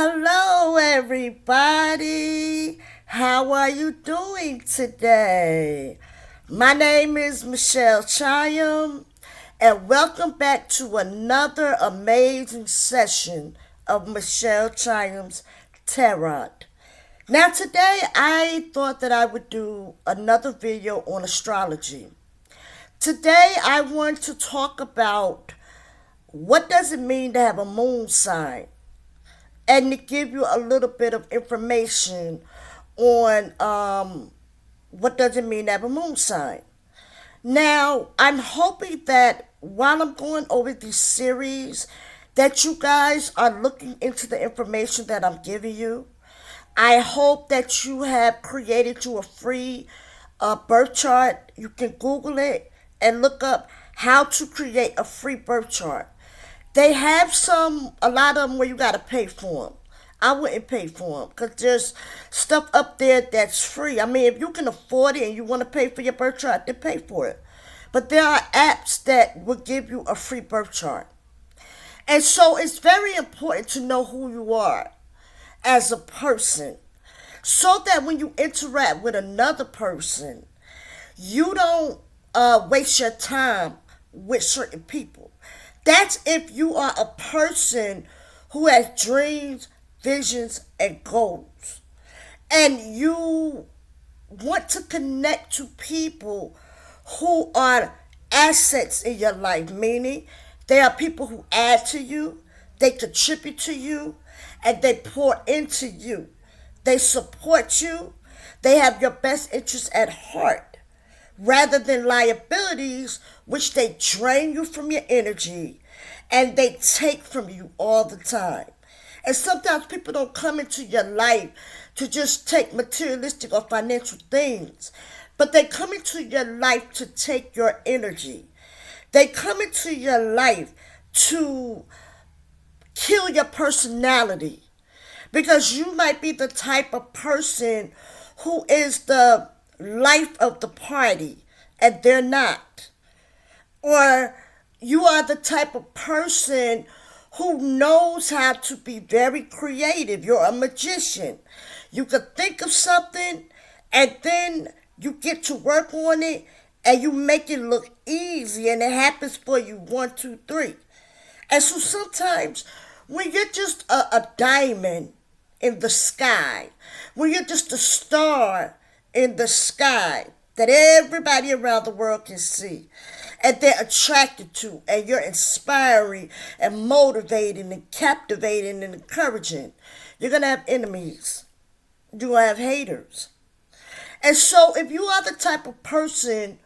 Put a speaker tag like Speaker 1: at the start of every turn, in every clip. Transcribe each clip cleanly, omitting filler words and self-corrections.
Speaker 1: Hello, everybody. How are you doing today? My name is Michelle Chyam, and welcome back to another amazing session of Michelle Chyam's Tarot. Now, today I thought that I would do another video on astrology. Today I want to talk about what does it mean to have a moon sign, and to give you a little bit of information on what does it mean to have a moon sign. Now, I'm hoping that while I'm going over this series, that you guys are looking into the information that I'm giving you. I hope that you have created you a free birth chart. You can Google it and look up how to create a free birth chart. They have a lot of them where you got to pay for them. I wouldn't pay for them because there's stuff up there that's free. I mean, if you can afford it and you want to pay for your birth chart, then pay for it. But there are apps that will give you a free birth chart. And so it's very important to know who you are as a person, so that when you interact with another person, you don't waste your time with certain people. That's if you are a person who has dreams, visions, and goals. And you want to connect to people who are assets in your life, meaning they are people who add to you, they contribute to you, and they pour into you. They support you, they have your best interests at heart, rather than liabilities, which they drain you from your energy and they take from you all the time. And sometimes people don't come into your life to just take materialistic or financial things, but they come into your life to take your energy. They come into your life to kill your personality, because you might be the type of person who is the life of the party and they're not. Or you are the type of person who knows how to be very creative. You're a magician. You could think of something and then you get to work on it and you make it look easy and it happens for you 1, 2, 3. And so sometimes when you're just a diamond in the sky, when you're just a star in the sky that everybody around the world can see and they're attracted to, and you're inspiring and motivating and captivating and encouraging, you're going to have enemies. You're going to have haters. And so if you are the type of person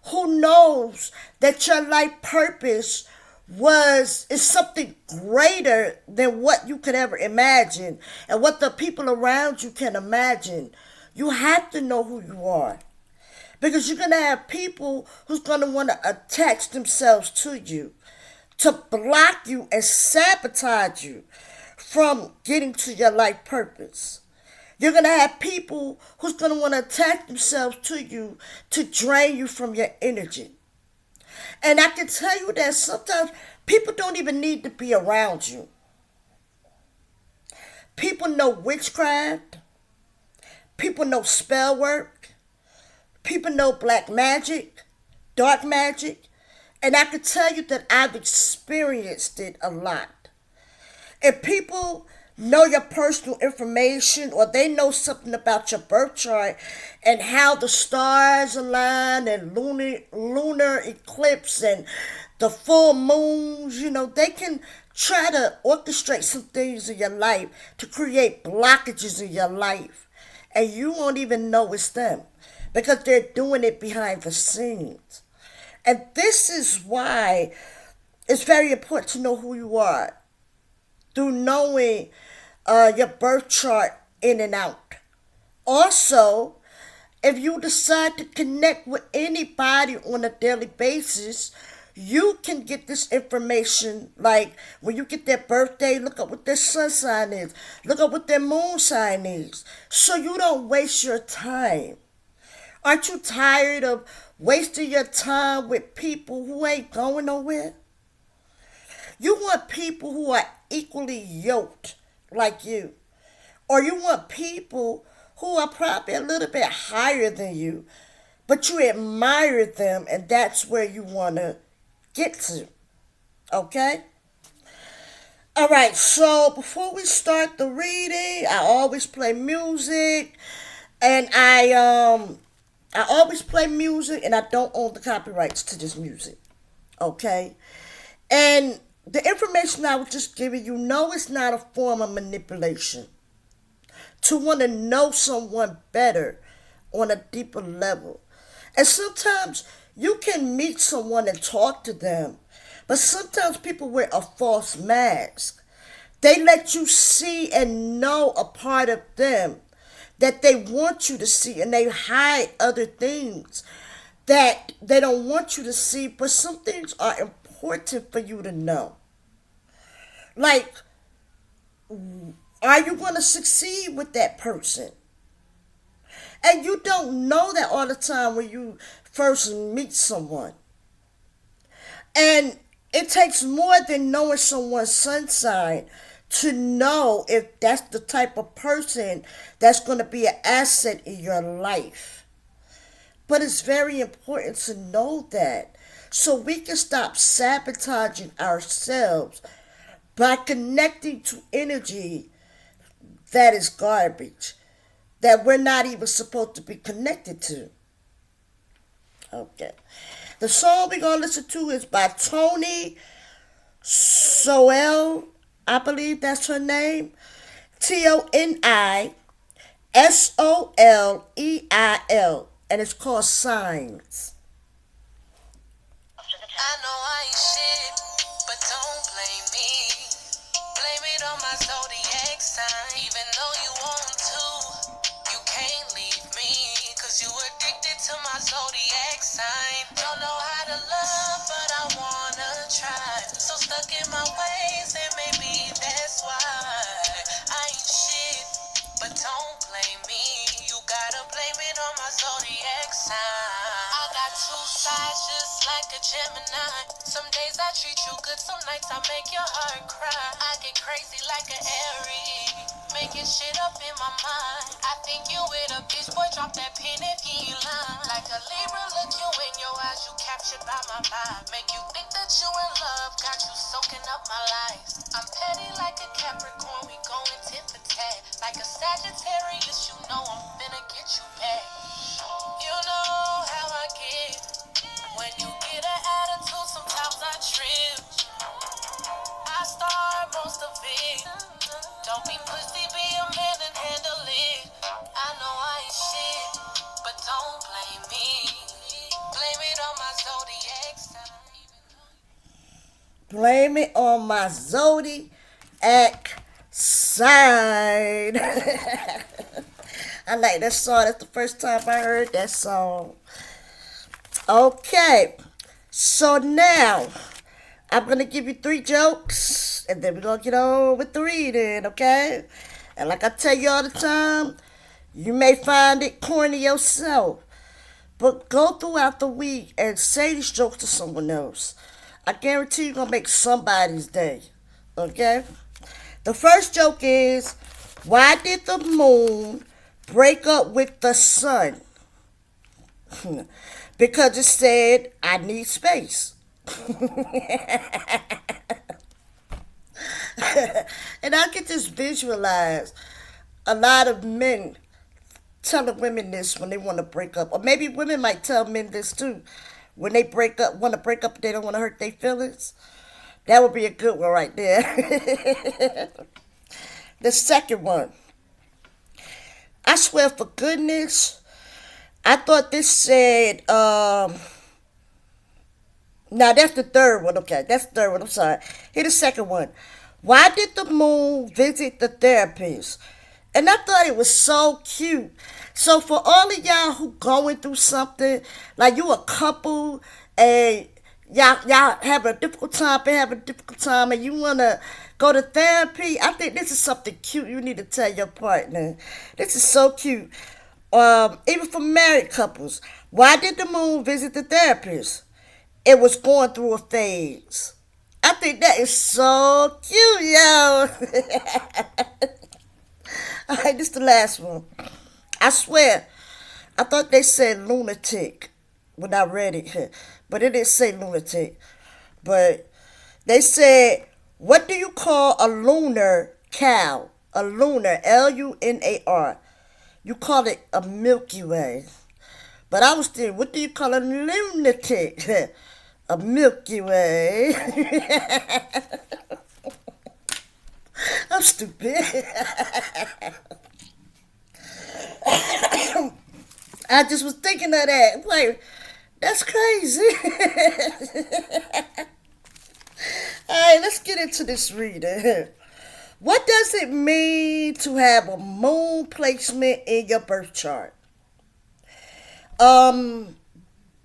Speaker 1: who knows that your life purpose is something greater than what you could ever imagine and what the people around you can imagine, you have to know who you are. Because you're going to have people who's going to want to attach themselves to you, to block you and sabotage you from getting to your life purpose. You're going to have people who's going to want to attach themselves to you to drain you from your energy. And I can tell you that sometimes people don't even need to be around you. People know witchcraft. People know spell work. People know black magic, dark magic. And I can tell you that I've experienced it a lot. If people know your personal information, or they know something about your birth chart and how the stars align and lunar eclipse and the full moons, they can try to orchestrate some things in your life to create blockages in your life. And you won't even know it's them, because they're doing it behind the scenes. And this is why it's very important to know who you are, through knowing your birth chart in and out. Also, if you decide to connect with anybody on a daily basis, you can get this information. Like when you get their birthday, look up what their sun sign is, look up what their moon sign is, so you don't waste your time. Aren't you tired of wasting your time with people who ain't going nowhere? You want people who are equally yoked like you. Or you want people who are probably a little bit higher than you, but you admire them, and that's where you want to get to. Okay? All right, so before we start the reading, I always play music, and I always play music, and I don't own the copyrights to this music. Okay? And the information I was just giving you, no, it's not a form of manipulation. To want to know someone better on a deeper level. And sometimes you can meet someone and talk to them, but sometimes people wear a false mask. They let you see and know a part of them that they want you to see, and they hide other things that they don't want you to see, but some things are important for you to know. Like, are you going to succeed with that person? And you don't know that all the time when you first meet someone. And it takes more than knowing someone's sun sign to know if that's the type of person that's going to be an asset in your life. But it's very important to know that so we can stop sabotaging ourselves by connecting to energy that is garbage, that we're not even supposed to be connected to. Okay. The song we're going to listen to is by Toni Soleil. I believe that's her name. Tonisoleil. And it's called Signs.
Speaker 2: I know I ain't shit, but don't blame me. Blame it on my zodiac sign. Even though you want to, you can't leave me. Cause you addicted to my zodiac sign. Don't know how to love, but I wanna try. So stuck in my ways, and maybe that's why I ain't shit, but don't blame me. You gotta blame it on my zodiac sign. I got two sides just like a Gemini. Some days I treat you good, some nights I make your heart cry. I get crazy like an Aries, making shit up in my mind. I think you with a bitch, boy, drop that pin if you ain't lying. Like a Libra, look you in your eyes, you captured by my vibe. Make you think that you in love, got you soaking up my life. I'm petty like a capricorn, we going tit for tat. Like a sagittarius, you know I'm finna get you back. You know how I get. When you get an attitude, sometimes I trip. I start most of it. Don't be pussy, be a man and handle it. I know I ain't shit, but don't blame me. Blame it on my zodiac sign.
Speaker 1: Blame it on my zodiac sign. I like that song. That's the first time I heard that song. Okay, so now I'm going to give you 3 jokes, and then we're going to get on with the reading, okay? And like I tell you all the time, you may find it corny yourself, but go throughout the week and say these jokes to someone else. I guarantee you're going to make somebody's day, okay? The first joke is, why did the moon break up with the sun? Because it said, I need space. And I can just visualize a lot of men telling women this when they want to break up. Or maybe women might tell men this too. When they break up, want to break up, they don't want to hurt their feelings. That would be a good one right there. The second one. I swear for goodness, I thought this said, now that's the third one, okay, that's the third one, I'm sorry. Here's the second one. Why did the moon visit the therapist? And I thought it was so cute. So for all of y'all who going through something, like you a couple, and y'all have a difficult time, been having a difficult time, and you want to go to therapy, I think this is something cute you need to tell your partner. This is so cute. Even for married couples, why did the moon visit the therapist? It was going through a phase. I think that is so cute, yo. this is the last one. I swear, I thought they said lunatic when I read it, but it didn't say lunatic. But they said, what do you call a lunar cow? A lunar, Lunar. You call it a Milky Way. But I was thinking, what do you call a lunatic? A Milky Way. I'm stupid. I just was thinking of that. Like, that's crazy. Alright, let's get into this reading. What does it mean to have a moon placement in your birth chart? The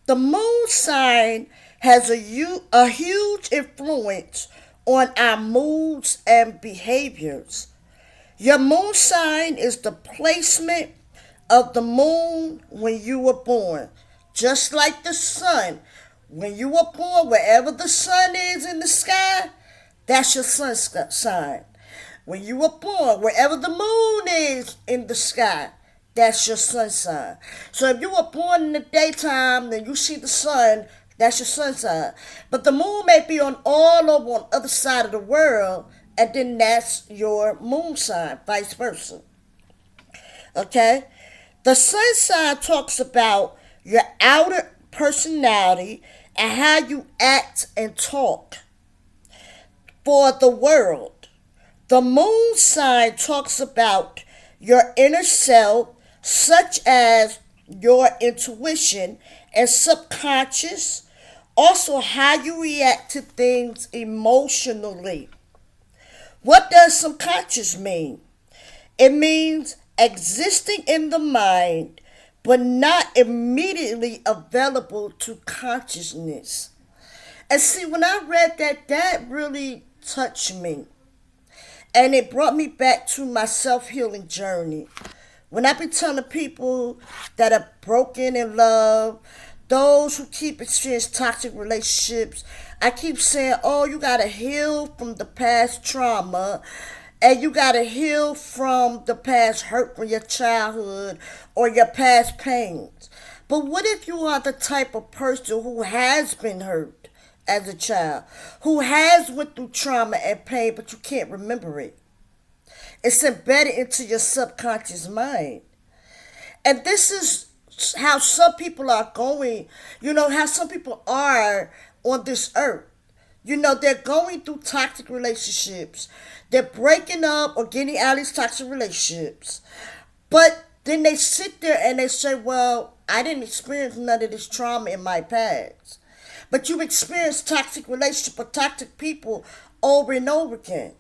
Speaker 1: moon sign has a huge influence on our moods and behaviors. Your moon sign is the placement of the moon when you were born. Just like the sun. When you were born, wherever the sun is in the sky, that's your sun sign. When you were born, wherever the moon is in the sky, that's your sun sign. So if you were born in the daytime and you see the sun, that's your sun sign. But the moon may be on all over on the other side of the world, and then that's your moon sign, vice versa. Okay? The sun sign talks about your outer personality and how you act and talk for the world. The moon sign talks about your inner self, such as your intuition and subconscious, also how you react to things emotionally. What does subconscious mean? It means existing in the mind, but not immediately available to consciousness. And see, when I read that, that really touched me. And it brought me back to my self-healing journey. When I be telling people that are broken in love, those who keep experiencing toxic relationships, I keep saying, oh, you got to heal from the past trauma, and you got to heal from the past hurt from your childhood or your past pains. But what if you are the type of person who has been hurt as a child, who has went through trauma and pain, but you can't remember it? It's embedded into your subconscious mind. And this is how some people are going, how some people are on this earth. They're going through toxic relationships. They're breaking up or getting out of these toxic relationships. But then they sit there and they say, well, I didn't experience none of this trauma in my past. But you've experienced toxic relationships with toxic people over and over again.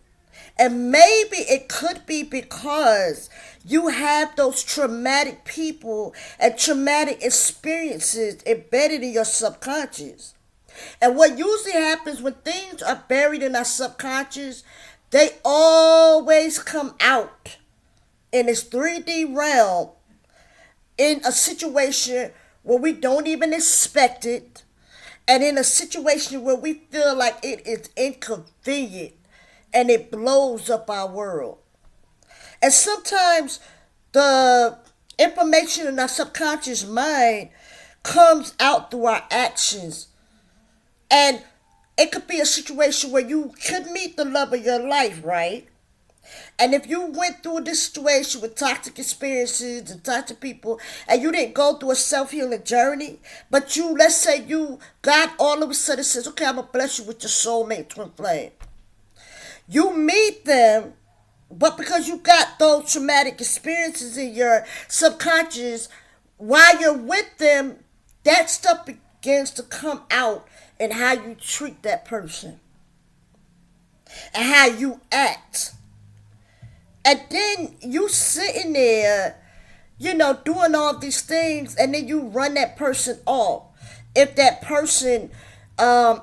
Speaker 1: And maybe it could be because you have those traumatic people and traumatic experiences embedded in your subconscious. And what usually happens when things are buried in our subconscious, they always come out in this 3D realm in a situation where we don't even expect it, and in a situation where we feel like it is inconvenient and it blows up our world. And sometimes the information in our subconscious mind comes out through our actions. And it could be a situation where you could meet the love of your life, right? And if you went through this situation with toxic experiences and toxic people, and you didn't go through a self-healing journey, but let's say God all of a sudden says, okay, I'm going to bless you with your soulmate twin flame. You meet them, but because you got those traumatic experiences in your subconscious, while you're with them, that stuff begins to come out in how you treat that person and how you act. And then you sitting there, doing all these things, and then you run that person off. If that person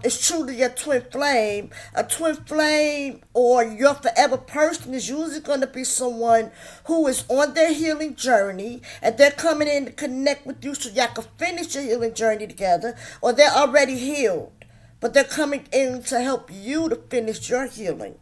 Speaker 1: is truly your twin flame, a twin flame or your forever person is usually going to be someone who is on their healing journey, and they're coming in to connect with you so y'all can finish your healing journey together, or they're already healed, but they're coming in to help you to finish your healing.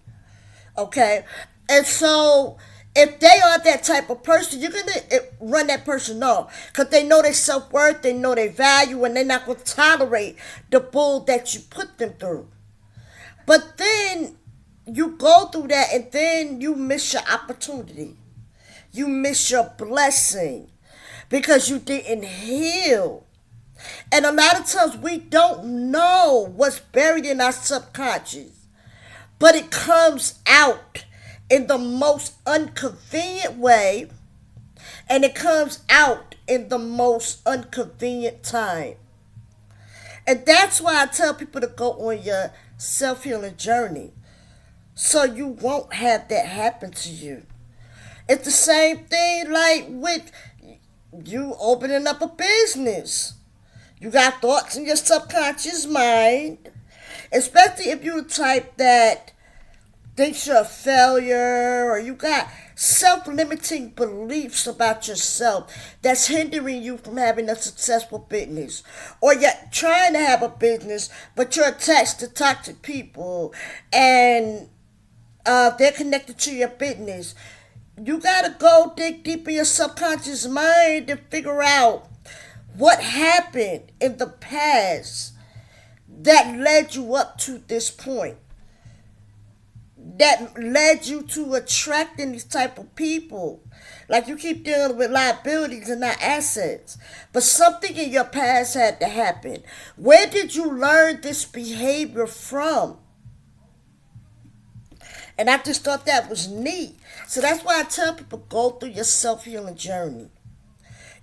Speaker 1: Okay? And so If they are that type of person, you're going to run that person off because they know their self-worth, they know their value, and they're not going to tolerate the bull that you put them through. But then you go through that and then you miss your opportunity. You miss your blessing because you didn't heal. And a lot of times we don't know what's buried in our subconscious, but it comes out in the most inconvenient way, and it comes out in the most inconvenient time. And that's why I tell people to go on your self-healing journey so you won't have that happen to you. It's the same thing like with you opening up a business. You got thoughts in your subconscious mind, especially if you're the type that thinks you're a failure, or you got self-limiting beliefs about yourself that's hindering you from having a successful business. Or you're trying to have a business, but you're attached to toxic people and they're connected to your business. You gotta go dig deep in your subconscious mind to figure out what happened in the past that led you up to this point, that led you to attracting these type of people. Like you keep dealing with liabilities and not assets, but something in your past had to happen. Where did you learn this behavior from? And I just thought that was neat. So that's why I tell people, go through your self-healing journey.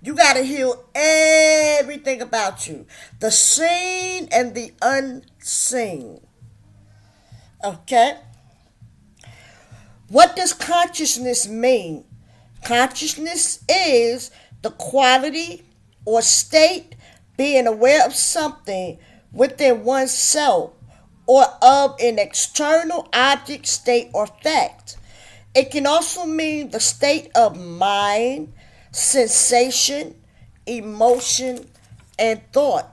Speaker 1: You got to heal everything about you, the seen and the unseen. Okay? What does consciousness mean? Consciousness is the quality or state being aware of something within oneself or of an external object, state, or fact. It can also mean the state of mind, sensation, emotion, and thought.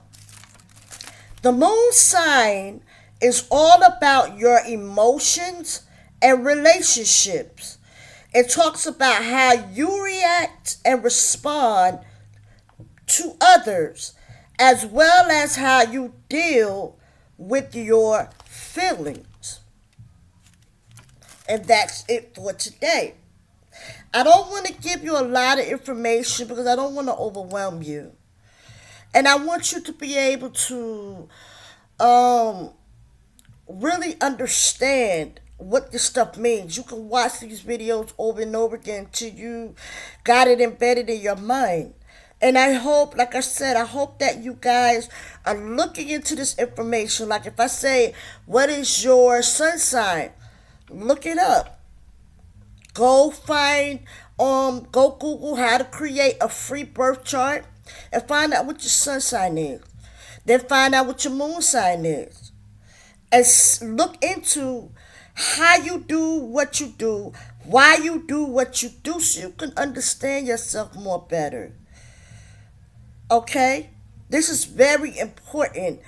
Speaker 1: The moon sign is all about your emotions and relationships. It talks about how you react and respond to others, as well as how you deal with your feelings. And that's it for today. I don't want to give you a lot of information because I don't want to overwhelm you. And I want you to be able to really understand what this stuff means. You can watch these videos over and over again until you got it embedded in your mind. And I hope, like I said, I hope that you guys are looking into this information. Like if I say, what is your sun sign? Look it up. Go find, go Google how to create a free birth chart and find out what your sun sign is. Then find out what your moon sign is. And look into how you do what you do, why you do what you do, so you can understand yourself more better. Okay? This is very important.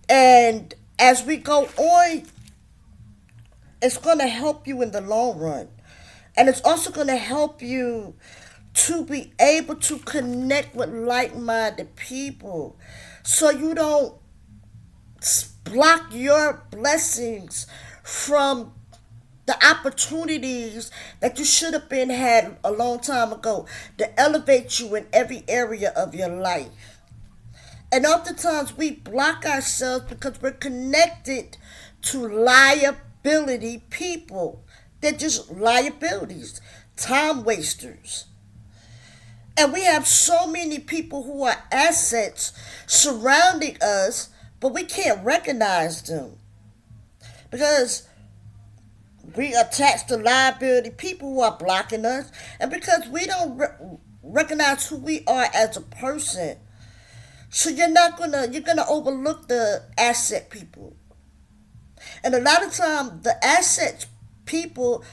Speaker 1: And as we go on, it's going to help you in the long run. And it's also going to help you to be able to connect with like-minded people so you don't block your blessings from the opportunities that you should have been had a long time ago to elevate you in every area of your life. And oftentimes we block ourselves because we're connected to liability people. They're just liabilities, time wasters. And we have so many people who are assets surrounding us, but we can't recognize them because we attach to liability people who are blocking us, and because we don't recognize who we are as a person. So you're gonna overlook the asset people. And a lot of times the asset people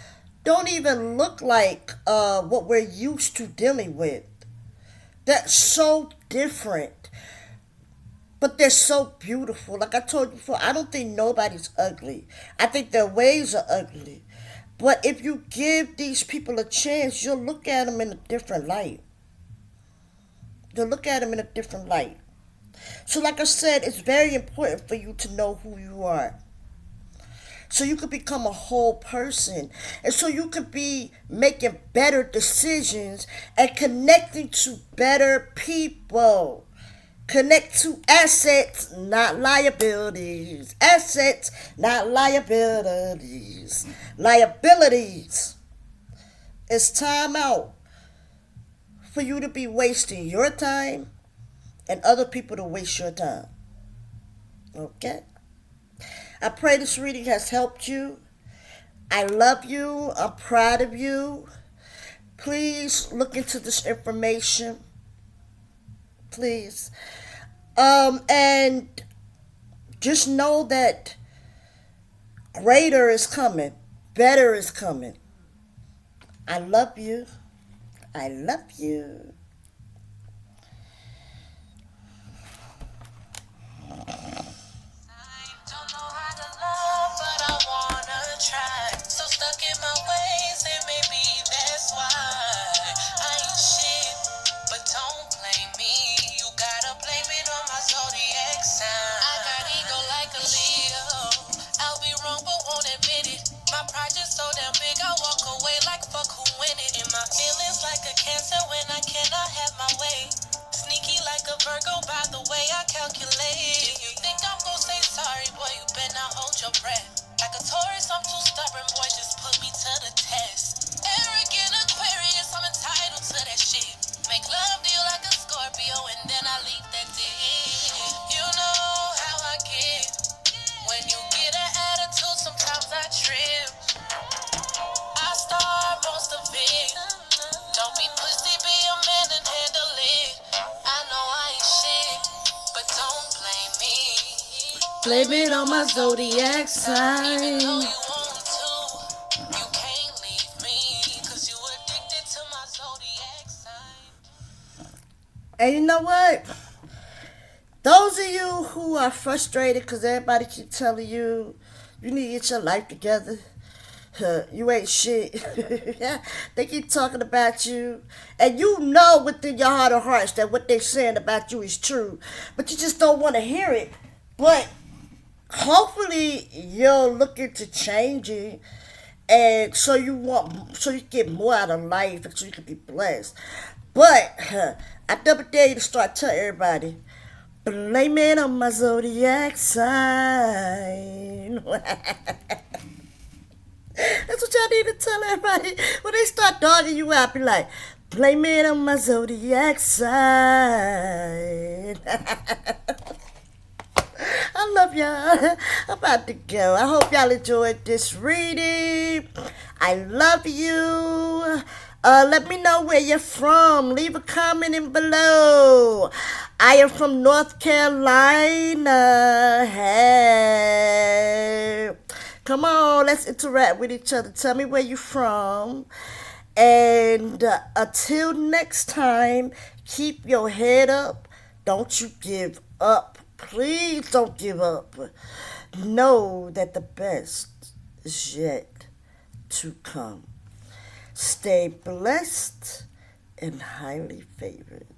Speaker 1: don't even look like what we're used to dealing with. They're so different. But they're so beautiful. Like I told you before, I don't think nobody's ugly. I think their ways are ugly. But if you give these people a chance, you'll look at them in a different light. You'll look at them in a different light. So like I said, it's very important for you to know who you are. So you could become a whole person. And so you could be making better decisions and connecting to better people. Connect to assets, not liabilities. Assets, not liabilities. Liabilities. It's time out for you to be wasting your time and other people to waste your time. Okay? I pray this reading has helped you. I love you. I'm proud of you. Please look into this information. Please. And just know that greater is coming. Better is coming. I love you. I love you.
Speaker 2: So stuck in my ways, and maybe that's why I ain't shit. But don't blame me. You gotta blame it on my zodiac sign. I got ego like a Leo. I'll be wrong, but won't admit it. My pride just so damn big, I walk away like fuck who win it. In my feelings like a cancer when I cannot have my way. Sneaky like a Virgo by the way I calculate. If you think I'm gonna say sorry, boy, you better not hold your breath. Like a Taurus, I'm too stubborn, boy, just put me to the test. Arrogant Aquarius, I'm entitled to that shit. Make love to you like a Scorpio, and then I leave that dick. You know how I get. When you get an attitude, sometimes I trip. I start most of it. Don't be pussy, be a man and handle it. I know I ain't shit, but don't blame me.
Speaker 1: Blame it on my zodiac sign.
Speaker 2: Even though you want to, you can't leave me, 'cause you addicted to my zodiac sign.
Speaker 1: And you know what? Those of you who are frustrated because everybody keep telling you you need to get your life together. You ain't shit. They keep talking about you. And you know within your heart of hearts that what they're saying about you is true. But you just don't want to hear it. But hopefully you'll look into changing, and so you get more out of life, and so you can be blessed. But I double dare you to start telling everybody, blame it on my zodiac sign. That's what y'all need to tell everybody when they start dogging you out. Be like, blame it on my zodiac sign. I love y'all. I'm about to go. I hope y'all enjoyed this reading. I love you. Let me know where you're from. Leave a comment in below. I am from North Carolina. Hey. Come on, let's interact with each other. Tell me where you're from. And until next time, keep your head up. Don't you give up. Please don't give up. Know that the best is yet to come. Stay blessed and highly favored.